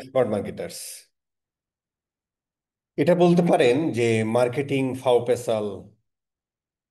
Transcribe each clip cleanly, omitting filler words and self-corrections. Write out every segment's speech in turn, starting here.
Smart marketers, এটা বলতে পারেন যে মার্কেটিং ফাও পেসাল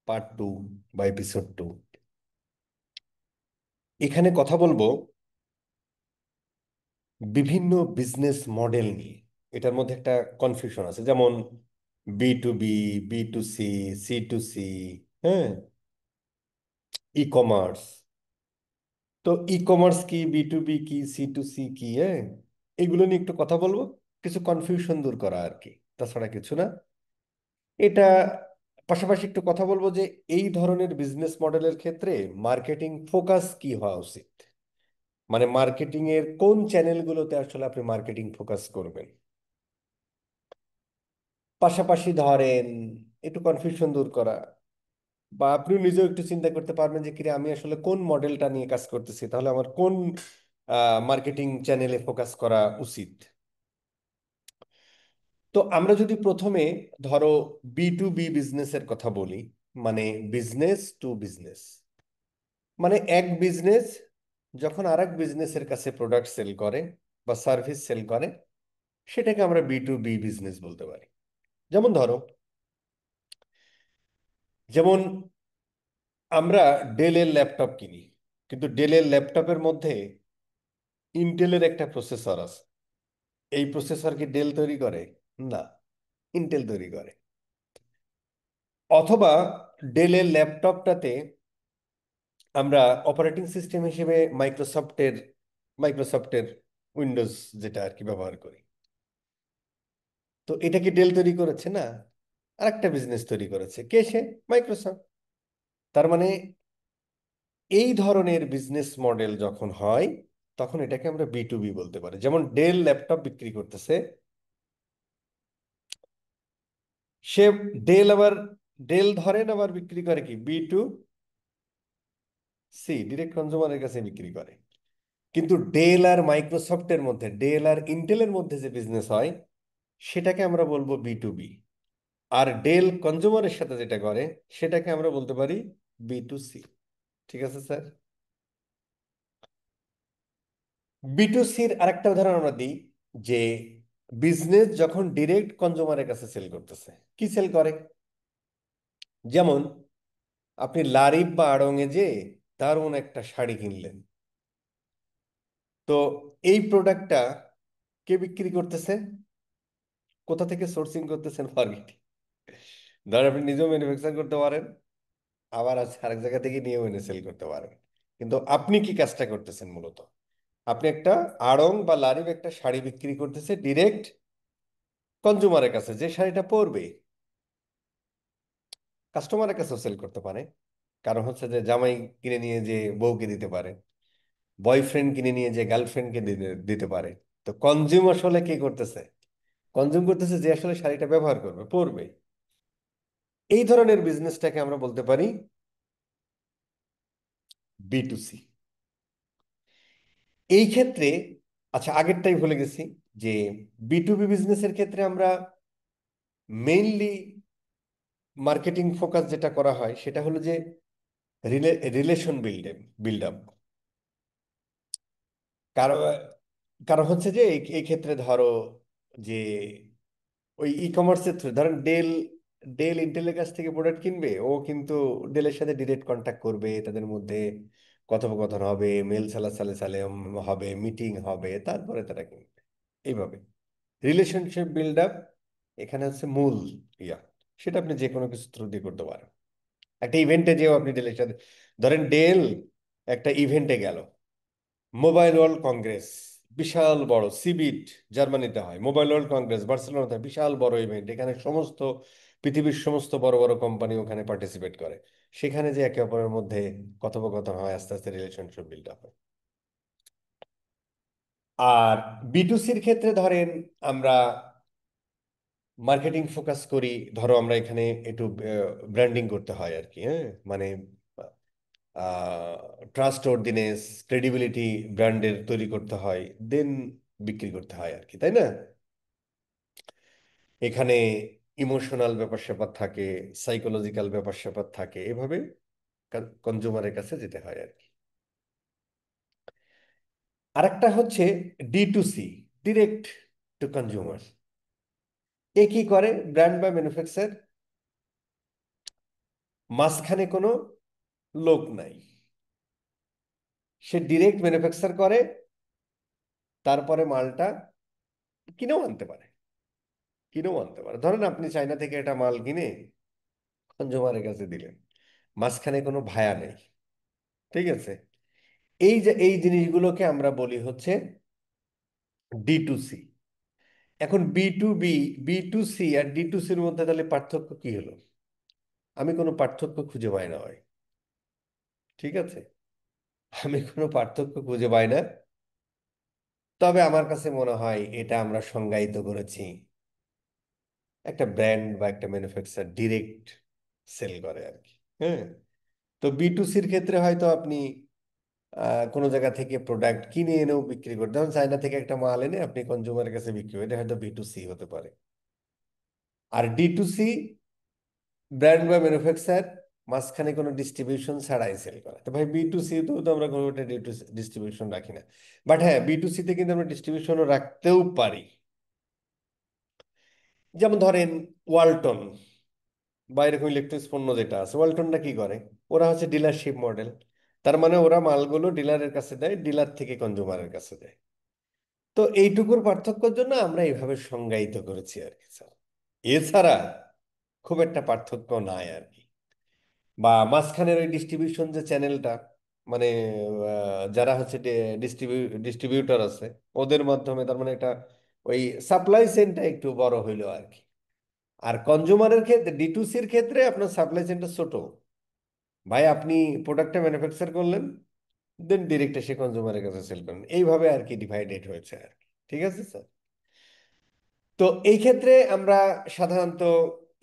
পার্ট 2 বা এপিসোড 2। এখানে কথা বলবো বিভিন্ন বিজনেস মডেল নিয়ে। এটার মধ্যে একটা কনফিউশন আছে, যেমন B2B, B2C, C2C, হ্যাঁ, ই কমার্স। তো ই কমার্স কি, B2B কি, C2C কি, হ্যাঁ, এগুলো নিয়ে একটু কথা বলবো, কিছু কনফিউশন দূর করা আর কি, তাছাড়া কিছু না। এটা পাশাপাশি একটু কথা বলবো যে এই ধরনের বিজনেস মডেলের ক্ষেত্রে মার্কেটিং ফোকাস কি হওয়া উচিত, মানে মার্কেটিং এর কোন চ্যানেলগুলোতে আসলে আপনি মার্কেটিং ফোকাস করবেন। পাশাপাশি ধরেন একটু কনফিউশন দূর করা, বা আপনি নিজেও একটু চিন্তা করতে পারবেন যে কিরে আমি আসলে কোন মডেলটা নিয়ে কাজ করতেছি, তাহলে আমার কোন মার্কেটিং চ্যানেলে ফোকাস করা উচিত। তো আমরা যদি প্রথমে ধরো B2B বিজনেসের কথা বলি, মানে বিজনেস টু বিজনেস, মানে এক বিজনেস যখন আরেক বিজনেসের কাছে প্রোডাক্ট সেল করে বা সার্ভিস সেল করে, সেটাকে আমরা B2B বিজনেস বলতে পারি। যেমন ধরো, যেমন আমরা ডেলের ল্যাপটপ কিনি, কিন্তু ডেলের ল্যাপটপের মধ্যে ইন্টেলের একটা প্রসেসর আছে। এই প্রসেসর কি ডেল তৈরি করে? না, ইন্টেল তৈরি করে। অথবা ডেলের ল্যাপটপটাতে আমরা অপারেটিং সিস্টেম হিসেবে মাইক্রোসফটের উইন্ডোজ যেটা আর কি ব্যবহার করি। তো এটা কি ডেল তৈরি করেছে? না, আরেকটা বিজনেস তৈরি করেছে। কে সে? মাইক্রোসফট। তার মানে এই ধরনের বিজনেস মডেল যখন হয়, তখন এটাকে আমরা B2B বলতে পারি। যেমন ডেল ল্যাপটপ বিক্রি করতেছে, সে ডেল আবার ডেল ধরেন আবার বিক্রি করে কি B2C, ডিরেক্ট কনজিউমারের কাছে বিক্রি করে। কিন্তু ডেল আর মাইক্রোসফটের মধ্যে, ডেল আর ইন্টেলের মধ্যে যে বিজনেস হয়, সেটাকে আমরা বলবো B2B। আর ডেল কনজিউমারের সাথে যেটা করে, সেটাকে আমরা বলতে পারি B2C। ঠিক আছে স্যার? B2Cর আরেকটা উদাহরণ আমরা দিই, যে বিজনেস যখন ডিরেক্ট কনজিউমারের কাছে সেল করতেছে, কি সেল করে? যেমন আপনি লারিব বা আড়ং-এ যে দারুণ একটা শাড়ি কিনলেন, তো এই প্রোডাক্টটা কে বিক্রি করতেছে? কোথা থেকে সোর্সিং করতেছেন? মার্কেটিং। ধর আপনি নিজেও ম্যানুফ্যাকচার করতে পারেন, আবার আছে আরেক জায়গা থেকে নিয়েও এনে সেল করতে পারেন। কিন্তু আপনি কি কাজটা করতেছেন মূলত? আপনি একটা আড়ং বা লারিব একটা শাড়ি বিক্রি করতেছে ডিরেক্ট কনজিউমারের কাছে, যে শাড়িটা পরবে। কাস্টমারের কাছেও সেল করতে পারে, কারণ হচ্ছে যে জামাই কিনে নিয়ে যে বউকে দিতে পারে, বয়ফ্রেন্ড কিনে নিয়ে যে গার্লফ্রেন্ডকে দিতে দিতে পারে। তো কনজিউম আসলে কি করতেছে? কনজিউম করতেছে যে আসলে শাড়িটা ব্যবহার করবে, পরবে। এই ধরনের বিজনেসটাকে আমরা বলতে পারি B2C। এই ক্ষেত্রে, আচ্ছা আগেরটাই ভুলে গেছি, যে B2B বিজনেসের ক্ষেত্রে আমরা মেইনলি মার্কেটিং ফোকাস যেটা করা হয়, সেটা হলো যে রিলেশন বিল্ড আপ। কারণ কারণ হচ্ছে যে এই ক্ষেত্রে ধরো যে ওই ই কমার্সের থ্রু, ধরেন ডেল ডেল ইন্টেলের কাছ থেকে প্রোডাক্ট কিনবে, ও কিন্তু ডেলের সাথে ডিরেক্ট কন্ট্যাক্ট করবে, তাদের মধ্যে কথোপকথন হবে, মেল চালাচালে চালে হবে, মিটিং হবে, তারপরে তারা কিনবে। এইভাবে রিলেশনশিপ বিল্ড আপ এখানে হচ্ছে মূল ইয়া। সেটা আপনি যে কোনো কিছু থ্রু দিয়ে করতে পারেন। একটা ইভেন্টে যেও আপনি ডেলের সাথে, ধরেন ডেল একটা ইভেন্টে গেল, মোবাইল ওয়ার্ল্ড কংগ্রেস, বিশাল বড় সিবিট, জার্মানিতে হয়। মোবাইল ওয়ার্ল্ড কংগ্রেস বার্সেলোনাতে হয়, বিশাল বড় ইভেন্ট, এখানে সমস্ত পৃথিবীর সমস্ত বড় বড় কোম্পানি ওখানে পার্টিসিপেট করে। সেখানে যে একে অপরের মধ্যে কথোপকথন হয়, আস্তে আস্তে রিলেশনশিপ বিল্ড আপ হয়। আর B2Cর ক্ষেত্রে ধরেন আমরা মার্কেটিং ফোকাস করি, ধরো আমরা এখানে একটু ব্র্যান্ডিং করতে হয় আর কি, হ্যাঁ, মানে ট্রাস্ট ওর্দিনেস, ক্রেডিবিলিটি ব্র্যান্ডের তৈরি করতে হয়, দেন বিক্রি করতে হয় আর কি, তাই না? এখানে ইমোশনাল ব্যাপার স্যাপার থাকে, সাইকোলজিক্যাল ব্যাপার স্যাপার থাকে, এভাবে কনজিউমারের কাছে যেতে হয় আর কি। আরেকটা হচ্ছে D2C। Direct to consumer. এ কি করে? ব্র্যান্ড বা ম্যানুফ্যাকচার, মাঝখানে কোনো লোক নাই, সে ডিরেক্ট ম্যানুফ্যাকচার করে, তারপরে মালটা কিনেও আনতে পারে। ধরেন আপনি চায়না থেকে একটা মাল কিনে কনজিউমারের কাছে দিলেন, মাঝখানে কোনো ভায়া নেই। ঠিক আছে? এই যে এই জিনিসগুলোকে আমরা বলি হচ্ছে D2C। এখন B2B, B2C আর D2Cর মধ্যে তাহলে পার্থক্য কি হলো? আমি কোনো পার্থক্য খুঁজে পাই না ভাই। ঠিক আছে, আমি কোনো পার্থক্য খুঁজে পাই না। তবে আমার কাছে মনে হয় এটা আমরা সংজ্ঞায়িত করেছি, একটা ব্র্যান্ড বা একটা ম্যানুফ্যাকচার ডিরেক্ট সেল করে আর কি। হ্যাঁ। তো B2Cর ক্ষেত্রে হয়তো আপনি কোনো জায়গা থেকে প্রোডাক্ট কিনে এনেও বিক্রি করতে, যেমন চায়না থেকে একটা মাল এনে আপনি কনজিউমারের কাছে বিক্রি করেন, এটা হয়তো B2C হতে পারে। আর D2C, ব্র্যান্ড বা ম্যানুফ্যাকচার, মাঝখানে কোনো ডিস্ট্রিবিউশন ছাড়াই সেল করা। তো ভাই B2C তো আমরা কোনো একটা ডিস্ট্রিবিউশন রাখি না। বাট হ্যাঁ, B2C তে কিন্তু আমরা ডিস্ট্রিবিউশনও রাখতেও পারি। যেমন ধরেন ওয়ালটন বা এরকম ইলেকট্রনিক্স পণ্য যেটা আছে, ওয়ালটনটা কি করে? ওরা হচ্ছে ডিলারশিপ মডেল। তার মানে ওরা মালগুলো ডিলারের কাছে দেয়, ডিলার থেকে কনজিউমারের কাছে দেয়। তো এইটুকুর পার্থক্যের জন্য আমরা এইভাবে সংজ্ঞায়িত করেছি আর কি স্যার। এছাড়া খুব একটা পার্থক্য নাই আর কি। বা মাঝখানের ওই ডিস্ট্রিবিউশন যে চ্যানেলটা, মানে যারা হচ্ছে ডিস্ট্রিবিউটর আছে, ওদের মাধ্যমে, তার মানে এটা ওই সাপ্লাই চেইনটা একটু বড় হইলো আর কি। আর কনজিউমারের ক্ষেত্রে, D2Cর ক্ষেত্রে আপনার সাপ্লাই চেইনটা ছোট। ভাই আপনি প্রোডাক্টটা ম্যানুফ্যাকচার করলেন, দেন ডিরেক্ট এসে কনজিউমারের কাছে সেল করেন, এইভাবে আর কি ডিভাইডেড হয়েছে আর কি। ঠিক আছে স্যার? তো এই ক্ষেত্রে আমরা সাধারণত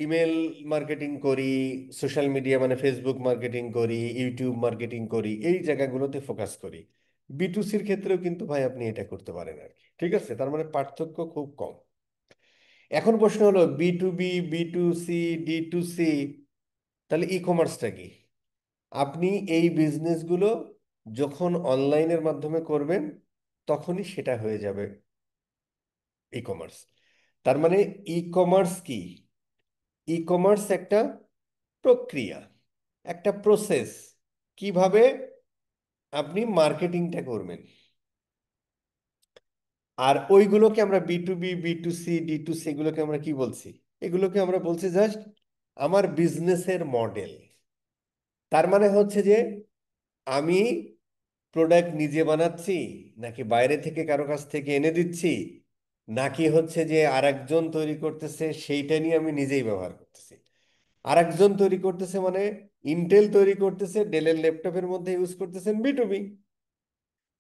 ইমেল মার্কেটিং করি, সোশ্যাল মিডিয়া মানে ফেসবুক মার্কেটিং করি, ইউটিউব মার্কেটিং করি, এই জায়গাগুলোতে ফোকাস করি। B2Cর ক্ষেত্রেও কিন্তু ভাই আপনি এটা করতে পারেন আর কি। ঠিক আছে? তার মানে পার্থক্য খুব কম। এখন প্রশ্ন হলো B2B, B2C, D2C, তাহলে ই কমার্সটা কি? আপনি এই বিজনেসগুলো যখন অনলাইনের মাধ্যমে করবেন, তখনই সেটা হয়ে যাবে ই কমার্স। তার মানে ই কমার্স কি? ই কমার্স একটা প্রক্রিয়া, একটা প্রসেস, কিভাবে আপনি মার্কেটিংটা করবেন। আর ওইগুলোকে আমরা B2B, B2C, D2C, এগুলোকে আমরা কি বলছি? এগুলোকে আমরা বলছি জাস্ট আমার বিজনেসের মডেল। তার মানে হচ্ছে যে আমি প্রোডাক্ট নিজে বানাচ্ছি, নাকি বাইরে থেকে কারো কাছ থেকে এনে দিচ্ছি, নাকি হচ্ছে যে আরেকজন তৈরি করতেছে সেইটা নিয়ে আমি নিজেই ব্যবহার করতেছি। আরেকজন তৈরি করতেছে মানে ইন্টেল তৈরি করতেছে, ডেলের ল্যাপটপের মধ্যে ইউজ করতেছেন B2B।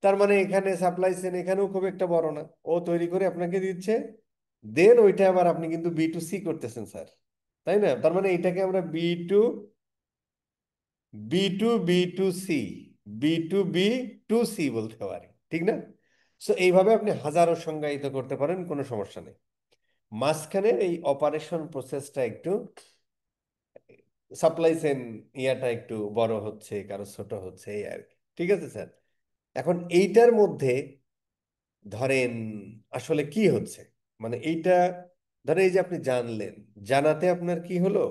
তার মানে এখানে সাপ্লাই চেন এখানেও খুব একটা বড় না, ও তৈরি করে আপনাকে দিচ্ছে, দেন ওইটা আবার আপনি কিন্তু B2C করতেছেন স্যার। তাই না? তার মানে এটাকে আমরা বি টু সি, B2B2C বলতে পারি। ঠিক না? সো এইভাবে আপনি হাজারো সংজ্ঞায়িত করতে পারেন, কোনো সমস্যা নেই। মাঝখানে এই অপারেশন প্রসেসটা একটু, সাপ্লাই চেন ইয়াটা একটু বড় হচ্ছে, কারো ছোট হচ্ছে, এই আর কি। ঠিক আছে স্যার? এখন এইটার মধ্যে ধরেন আসলে কি হচ্ছে, মানে এইটা, ধরেন এই যে আপনি জানলেন, জানাতে আপনার কি হলো?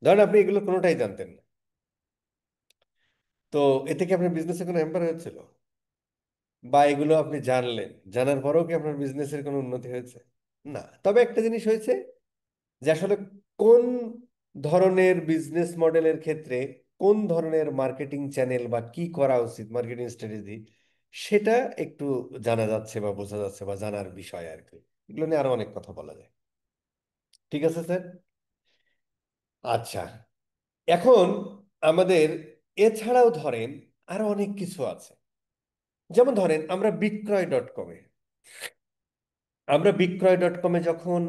ধরেন আপনি এগুলো কোনোটাই জানতেন না, তো এতে কি আপনার বিজনেসে কোনো হ্যাম্পার হয়েছিল? বা এগুলো আপনি জানলেন, জানার পরেও কি আপনার বিজনেসের কোনো উন্নতি হয়েছে? না। তবে একটা জিনিস হয়েছে, যে আসলে কোন ধরনের বিজনেস মডেলের ক্ষেত্রে কোন ধরনের মার্কেটিং চ্যানেল বা কি করা উচিত, মার্কেটিং স্ট্র্যাটেজি, সেটা একটু জানা যাচ্ছে বা বোঝা যাচ্ছে, বা জানার বিষয় আর কি। এগুলো নিয়ে আরো অনেক কথা বলা যায়। ঠিক আছে স্যার? আচ্ছা, এখন আমাদের এছাড়াও ধরেন আরো অনেক কিছু আছে। যেমন ধরেন আমরা বিক্রয় ডট কমে যখন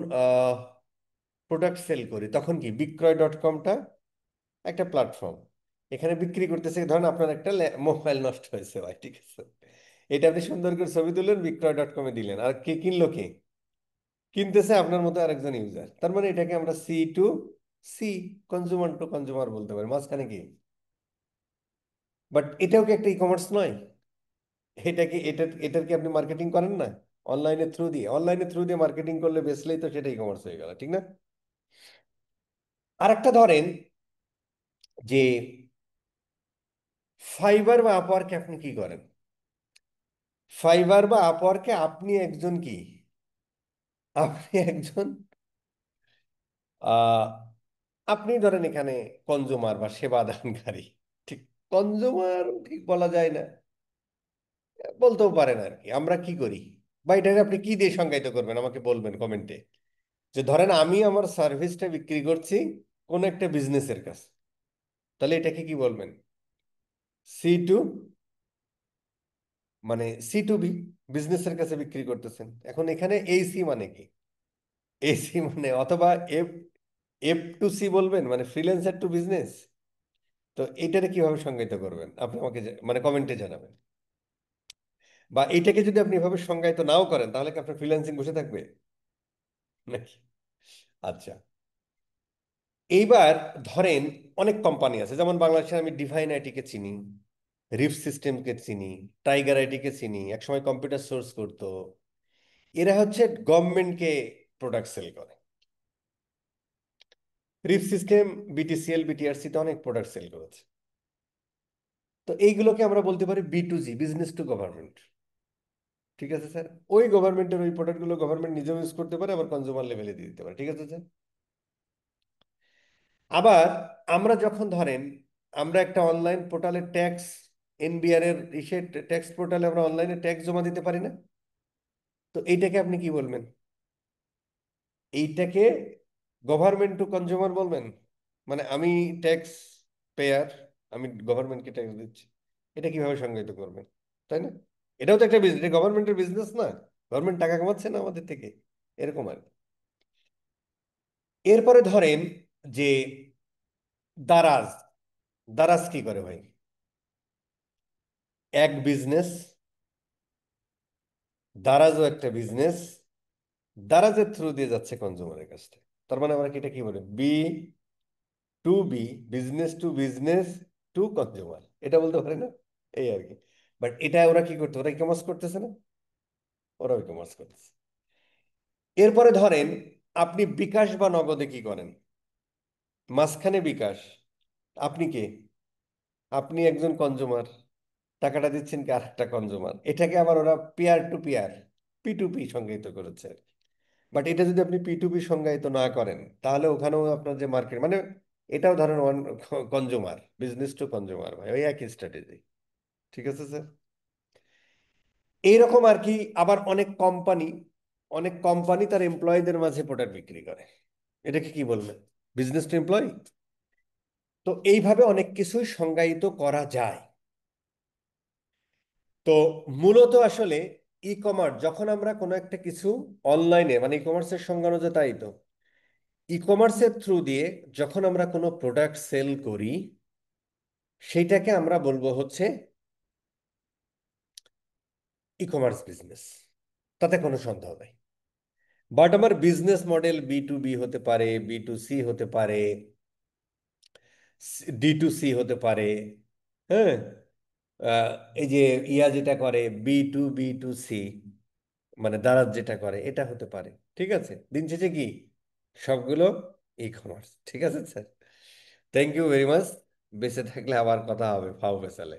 প্রোডাক্ট সেল করি, তখন কি বিক্রয়.কমটা একটা প্ল্যাটফর্ম। এখানে বিক্রি করতেছে, ধরেন আপনার একটা মোবাইল নষ্ট হয়েছে ভাই, ঠিক আছে, এটা আপনি সুন্দর করে ছবি তুললেন, বিক্রয়.কমে দিলেন, আর কে কিনলো? কে কিনতেছে? আপনার মতো আরেকজন ইউজার। তার মানে এটাকে আমরা C2C, কনজিউমার টু কনজিউমার বলতে পারি। মাঝখানে কি? বাট এটাও কি একটা ই কমার্স নয়? এটা কি, এটার কি আপনি মার্কেটিং করেন না? অনলাইনের থ্রু দিয়ে মার্কেটিং করলে বেসলেই তো সেটা ই কমার্স হয়ে গেল, ঠিক না? আরেকটা ধরেন যে ফাইবার বা আপওয়ার্কে আপনি কি করেন? ফাইবার বা আপওয়ার্কে আপনি একজন কি, আপনি একজন আহ আপনি ধরেন এখানে কনজুমার বা সেবা দানকারী। ঠিক, কনজুমার ঠিক বলা যায় না, বলতেও পারেন আর কি। আমরা কি করি বা এটাকে আপনি কি দিয়ে সংজ্ঞায়িত করবেন আমাকে বলবেন কমেন্টে। যে ধরেন আমি আমার সার্ভিসটা বিক্রি করছি কোন একটা বিজনেসের কাছে, তাহলে এটাকে কি বলবেন? C2, মানে C2B, বিজনেসের কাছে বিক্রি করতেছেন। এখন এখানে AC মানে কি? AC মানে অথবা এফ F2C বলবেন, মানে ফ্রিল্যান্সার টু বিজনেস। তো এইটারে কিভাবে সংজ্ঞায়িত করবেন আপনি আমাকে মানে কমেন্টে জানাবেন। বা এইটাকে যদি আপনি এভাবে সংজ্ঞায়িত নাও করেন তাহলে কি আপনার ফ্রিল্যান্সিং বসে থাকবে নাকি? আচ্ছা, এইবার ধরেন অনেক কোম্পানি আছে, যেমন বাংলাদেশে আমি ডিভাইন আইটিকে চিনি, রিফ সিস্টেমকে চিনি, টাইগার আইটিকে চিনি, একসময় কম্পিউটার সোর্স করতো। এরা হচ্ছে গভর্নমেন্টকে প্রোডাক্ট সেল করে। রিফ সিস্টেম BTCL BTRC তে অনেক প্রোডাক্ট সেল করেছে। তো এইগুলোকে আমরা বলতে পারি B2G, বিজনেস টু গভর্নমেন্ট। ঠিক আছে স্যার, ওই গভর্নমেন্টের ওই প্রোডাক্টগুলো গভর্নমেন্ট নিজেও ইউজ করতে পারে, আবার কনজিউমার লেভেলে দিয়ে দিতে পারে। ঠিক আছে স্যার। আবার আমরা যখন ধরেন আমরা একটা অনলাইন পোর্টালে ট্যাক্স, NBR এর ইসে ট্যাক্স পোর্টালে আমরা অনলাইনে ট্যাক্স জমা দিতে পারি না? তো এইটাকে আপনি কি বলবেন? এইটাকে গভর্নমেন্ট টু কনজিউমার বলবেন। মানে আমি ট্যাক্স পেয়ার, আমি গভর্নমেন্টকে ট্যাক্স দিচ্ছি। এটা কিভাবে সংজ্ঞায়িত করবেন? তাই না? এটাও তো একটা বিজনেস, গভর্নমেন্টের বিজনেস না? গভর্নমেন্ট টাকা কামাচ্ছে না আমাদের থেকে, এরকম আর কি। এরপরে ধরেন যে দারাজ, দারাজ কি করে ভাই? এক বিজনেস, দারাজও একটা বিজনেস, দারাজের থ্রু দিয়ে যাচ্ছে কনজিউমারের কাছ থেকে। তার মানে আমরা কি এটা কি বলি? B2B, business to business to consumer, এটা বলতে পারি না? এই আর কি। বাট এটা ওরা কি করতে, ওরা ই কমার্স করতেছে না? ওরাও ই কমার্স করতেছে। এরপরে ধরেন আপনি বিকাশ বা নগদে কি করেন? মাঝখানে বিকাশ, আপনি কে? আপনি একজন কনজিউমার, টাকাটা দিচ্ছেন কি আরেকটা কনজিউমার। এটাকে আবার ওরা পিয়ার টু পিয়ার, P2P সংজ্ঞায়িত করেছে। বাট এটা যদি আপনি P2P সংজ্ঞায়িত না করেন তাহলে ওখানেও আপনার যে মার্কেট, মানে এটাও ধরেন কনজিউমার, বিজনেস টু কনজিউমার ভাই, ওই একই স্ট্র্যাটেজি। ঠিক আছে স্যার। এইরকম আর কি। আবার অনেক কোম্পানি তার এমপ্লয়ীদের মাঝে প্রোডাক্ট বিক্রি করে, এটাকে কি বলবেন? Business to employee. তো এইভাবে অনেক কিছুই সংজ্ঞায়িত করা যায়। তো মূলত আসলে ই কমার্স, যখন আমরা কোনো একটা কিছু অনলাইনে, মানে ই কমার্সের সংজ্ঞা অনুযায়ী তাই তো, ই কমার্সের থ্রু দিয়ে যখন আমরা কোনো প্রোডাক্ট সেল করি সেইটাকে আমরা বলবো হচ্ছে ই কমার্স বিজনেস, তাতে কোনো সন্দেহ নাই। বাট আমার বিজনেস মডেল B2B হতে পারে, B2C হতে পারে, D2C হতে পারে। হ্যাঁ, আহ, এই যে ইয়া যেটা করে B2B2C, মানে দারাজ যেটা করে এটা হতে পারে। ঠিক আছে, দিন শেষে কি সবগুলো ই কমার্স। ঠিক আছে sir, thank you very much. বেঁচে থাকলে আবার কথা হবে ফাও ফেসালে।